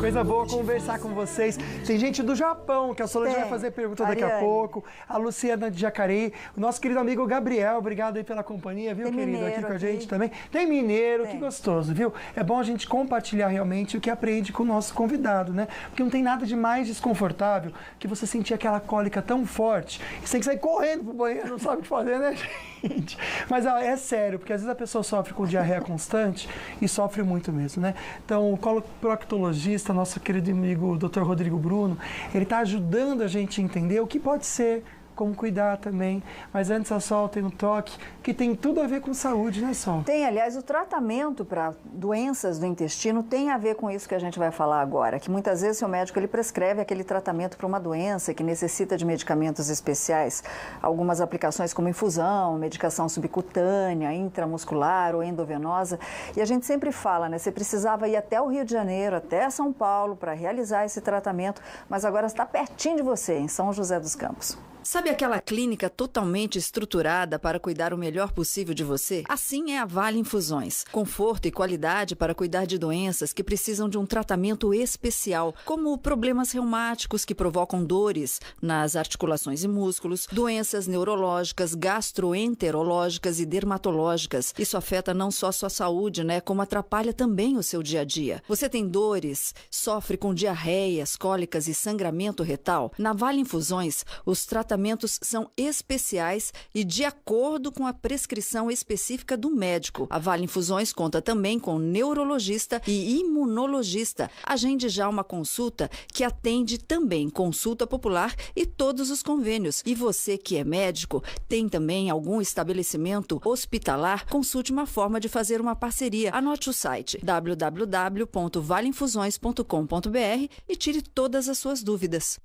Coisa boa conversar com vocês. Tem gente do Japão, que a Solange vai fazer pergunta daqui a pouco. A Luciana de Jacareí. O nosso querido amigo Gabriel, obrigado aí pela companhia, viu, querido? Aqui com a gente também. Tem mineiro, que gostoso, viu? É bom a gente compartilhar realmente o que aprende com o nosso convidado, né? Porque não tem nada de mais desconfortável que você sentir aquela cólica tão forte e você tem que sair correndo pro banheiro, não sabe o que fazer, né, gente? Mas ó, é sério, porque às vezes a pessoa sofre com diarreia constante e sofre muito mesmo, né? Então, o proctologista, nosso querido amigo Dr. Rodrigo Bruno, ele está ajudando a gente a entender o que pode ser, como cuidar também. Mas antes, a Sol tem um toque que tem tudo a ver com saúde, né, Sol? Tem, aliás, o tratamento para doenças do intestino tem a ver com isso que a gente vai falar agora, que muitas vezes o médico ele prescreve aquele tratamento para uma doença que necessita de medicamentos especiais, algumas aplicações como infusão, medicação subcutânea, intramuscular ou endovenosa, e a gente sempre fala, né, você precisava ir até o Rio de Janeiro, até São Paulo para realizar esse tratamento, mas agora está pertinho de você, em São José dos Campos. Sabe aquela clínica totalmente estruturada para cuidar o melhor possível de você? Assim é a Vale Infusões. Conforto e qualidade para cuidar de doenças que precisam de um tratamento especial, como problemas reumáticos que provocam dores nas articulações e músculos, doenças neurológicas, gastroenterológicas e dermatológicas. Isso afeta não só a sua saúde, né, como atrapalha também o seu dia a dia. Você tem dores, sofre com diarreias, cólicas e sangramento retal? Na Vale Infusões, os tratamentos são especiais e de acordo com a prescrição específica do médico. A Vale Infusões conta também com neurologista e imunologista. Agende já uma consulta que atende também consulta popular e todos os convênios. E você que é médico, tem também algum estabelecimento hospitalar, consulte uma forma de fazer uma parceria. Anote o site www.valeinfusões.com.br e tire todas as suas dúvidas.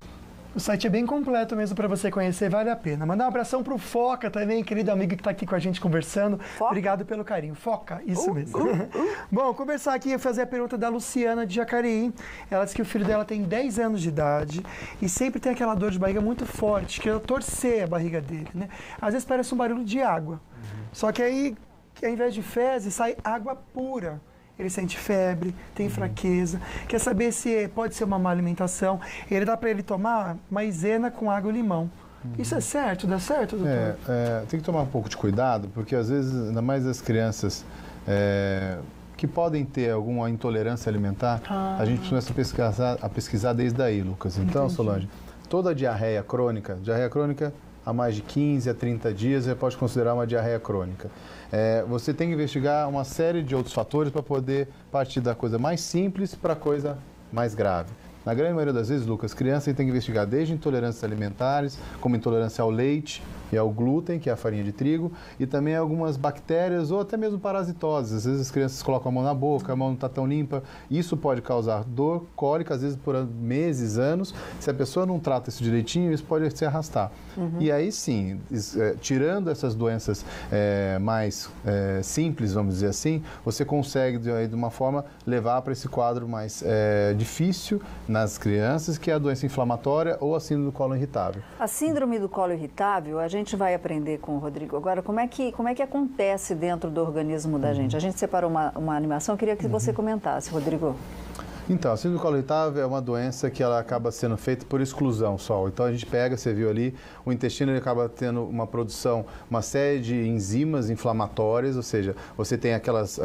O site é bem completo mesmo para você conhecer, vale a pena. Mandar um abração pro Foca também, querido amigo que está aqui com a gente conversando. Foca? Obrigado pelo carinho. Foca, isso mesmo. Bom, conversar aqui e fazer a pergunta da Luciana de Jacareí. Ela disse que o filho dela tem 10 anos de idade e sempre tem aquela dor de barriga muito forte, que ela torcer a barriga dele, né? Às vezes parece um barulho de água. Só que aí, ao invés de fezes, sai água pura. Ele sente febre, tem fraqueza, quer saber se pode ser uma má alimentação. Ele dá para ele tomar maizena com água e limão. Isso é certo? Dá certo, doutor? Tem que tomar um pouco de cuidado, porque às vezes, ainda mais as crianças que podem ter alguma intolerância alimentar, a gente começa a pesquisar desde aí, Lucas. Então, Solange, toda diarreia crônica há mais de 15 a 30 dias, você pode considerar uma diarreia crônica. Você tem que investigar uma série de outros fatores para poder partir da coisa mais simples para a coisa mais grave. Na grande maioria das vezes, Lucas, criança tem que investigar desde intolerâncias alimentares, como intolerância ao leite e ao glúten, que é a farinha de trigo, e também algumas bactérias ou até mesmo parasitoses. Às vezes as crianças colocam a mão na boca, a mão não está tão limpa. Isso pode causar dor, cólica, às vezes por meses, anos. Se a pessoa não trata isso direitinho, isso pode se arrastar. E aí sim, tirando essas doenças mais simples, vamos dizer assim, você consegue, de uma forma, levar para esse quadro mais difícil nas crianças, que é a doença inflamatória ou a síndrome do colo irritável. A síndrome do colo irritável, a gente vai aprender com o Rodrigo agora como é que acontece dentro do organismo da gente. A gente separou uma animação, eu queria que você comentasse, Rodrigo. Então, a síndrome do colo irritável é uma doença que ela acaba sendo feita por exclusão só. Então, a gente pega, você viu ali, o intestino ele acaba tendo uma produção, uma série de enzimas inflamatórias, ou seja, você tem aquelas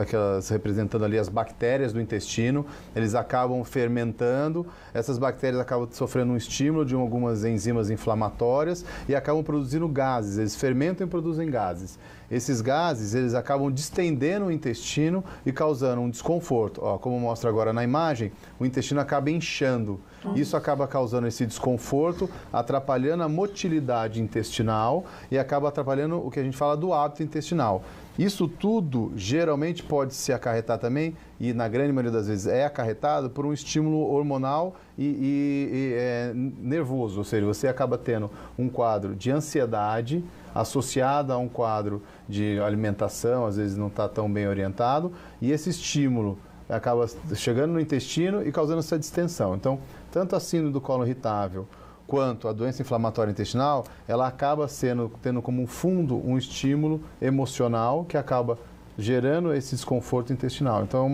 representando ali as bactérias do intestino, eles acabam fermentando, essas bactérias acabam sofrendo um estímulo de algumas enzimas inflamatórias e acabam produzindo gases, eles fermentam e produzem gases. Esses gases, eles acabam distendendo o intestino e causando um desconforto. Como mostra agora na imagem, o intestino acaba inchando. Isso acaba causando esse desconforto, atrapalhando a motilidade intestinal e acaba atrapalhando o que a gente fala do hábito intestinal. Isso tudo geralmente pode se acarretar também, e na grande maioria das vezes é acarretado por um estímulo hormonal e nervoso, ou seja, você acaba tendo um quadro de ansiedade associado a um quadro de alimentação, às vezes não está tão bem orientado, e esse estímulo acaba chegando no intestino e causando essa distensão. Então, tanto a síndrome do colo irritável quanto a doença inflamatória intestinal, ela acaba tendo como fundo um estímulo emocional que acaba gerando esse desconforto intestinal. Então,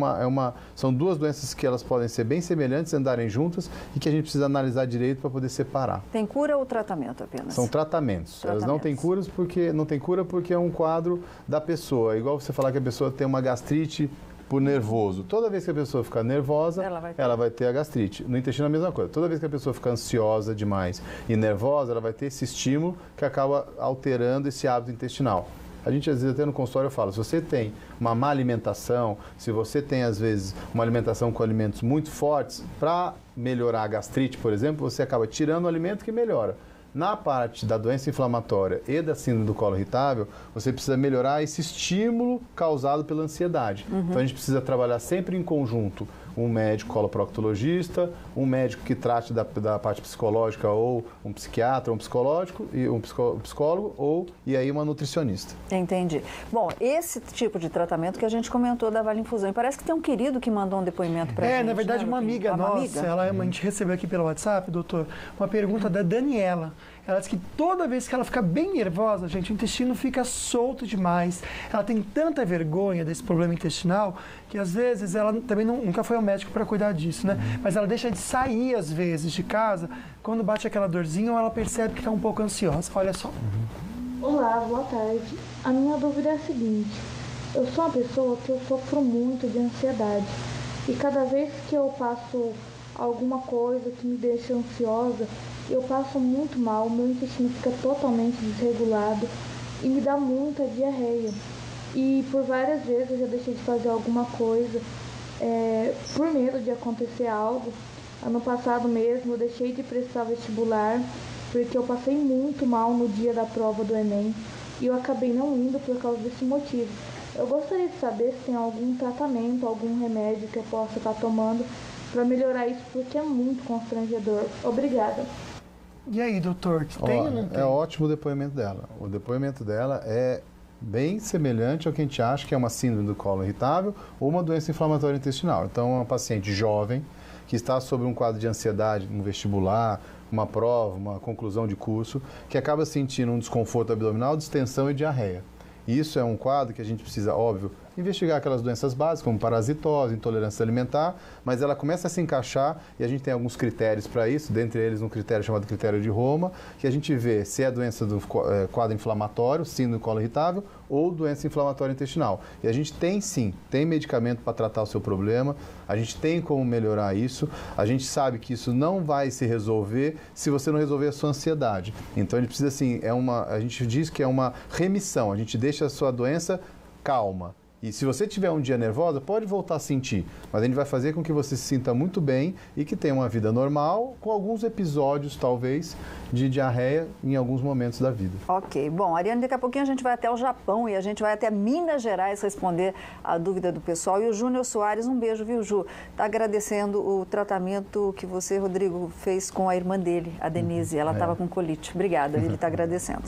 são duas doenças que elas podem ser bem semelhantes, andarem juntas e que a gente precisa analisar direito para poder separar. Tem cura ou tratamento apenas? São tratamentos. Elas não têm curas porque é um quadro da pessoa. Igual você falar que a pessoa tem uma gastrite por nervoso. Toda vez que a pessoa ficar nervosa, ela vai ter a gastrite. No intestino é a mesma coisa. Toda vez que a pessoa fica ansiosa demais e nervosa, ela vai ter esse estímulo que acaba alterando esse hábito intestinal. A gente, às vezes, até no consultório fala, se você tem uma má alimentação, se você tem, às vezes, uma alimentação com alimentos muito fortes, para melhorar a gastrite, por exemplo, você acaba tirando o alimento que melhora. Na parte da doença inflamatória e da síndrome do colo irritável, você precisa melhorar esse estímulo causado pela ansiedade. Então, a gente precisa trabalhar sempre em conjunto. Um médico coloproctologista, um médico que trate da parte psicológica, ou um psiquiatra, um psicólogo, e aí uma nutricionista. Entendi. Bom, esse tipo de tratamento que a gente comentou da Vale Infusão, e parece que tem um querido que mandou um depoimento para a gente. Na verdade, uma amiga nossa, a gente recebeu aqui pelo WhatsApp, doutor, uma pergunta da Daniela. Ela diz que toda vez que ela fica bem nervosa, gente, o intestino fica solto demais. Ela tem tanta vergonha desse problema intestinal que, às vezes, ela também nunca foi ao médico para cuidar disso, né? Mas ela deixa de sair, às vezes, de casa, quando bate aquela dorzinha ou ela percebe que está um pouco ansiosa. Olha só. Olá, boa tarde. A minha dúvida é a seguinte. Eu sou uma pessoa que eu sofro muito de ansiedade. E cada vez que eu passo alguma coisa que me deixa ansiosa, eu passo muito mal, meu intestino fica totalmente desregulado e me dá muita diarreia. E por várias vezes eu já deixei de fazer alguma coisa por medo de acontecer algo. Ano passado mesmo eu deixei de prestar vestibular porque eu passei muito mal no dia da prova do Enem e eu acabei não indo por causa desse motivo. Eu gostaria de saber se tem algum tratamento, algum remédio que eu possa estar tomando para melhorar isso, porque é muito constrangedor. Obrigada. E aí, doutor, tem ou não tem? É ótimo o depoimento dela. O depoimento dela é bem semelhante ao que a gente acha que é uma síndrome do colo irritável ou uma doença inflamatória intestinal. Então, é uma paciente jovem que está sob um quadro de ansiedade, um vestibular, uma prova, uma conclusão de curso, que acaba sentindo um desconforto abdominal, distensão e diarreia. E isso é um quadro que a gente precisa, óbvio, investigar aquelas doenças básicas, como parasitose, intolerância alimentar, mas ela começa a se encaixar e a gente tem alguns critérios para isso, dentre eles um critério chamado critério de Roma, que a gente vê se é doença do quadro inflamatório, síndrome do colo irritável, ou doença inflamatória intestinal. E a gente tem sim, tem medicamento para tratar o seu problema, a gente tem como melhorar isso, a gente sabe que isso não vai se resolver se você não resolver a sua ansiedade. Então a gente precisa assim, a gente diz que é uma remissão, a gente deixa a sua doença calma. E se você tiver um dia nervosa, pode voltar a sentir, mas a gente vai fazer com que você se sinta muito bem e que tenha uma vida normal, com alguns episódios, talvez, de diarreia em alguns momentos da vida. Ok. Bom, Ariane, daqui a pouquinho a gente vai até o Japão e a gente vai até Minas Gerais responder a dúvida do pessoal. E o Júnior Soares, um beijo, viu, Ju? Está agradecendo o tratamento que você, Rodrigo, fez com a irmã dele, a Denise. Ela estava com colite. Obrigada, ele está agradecendo.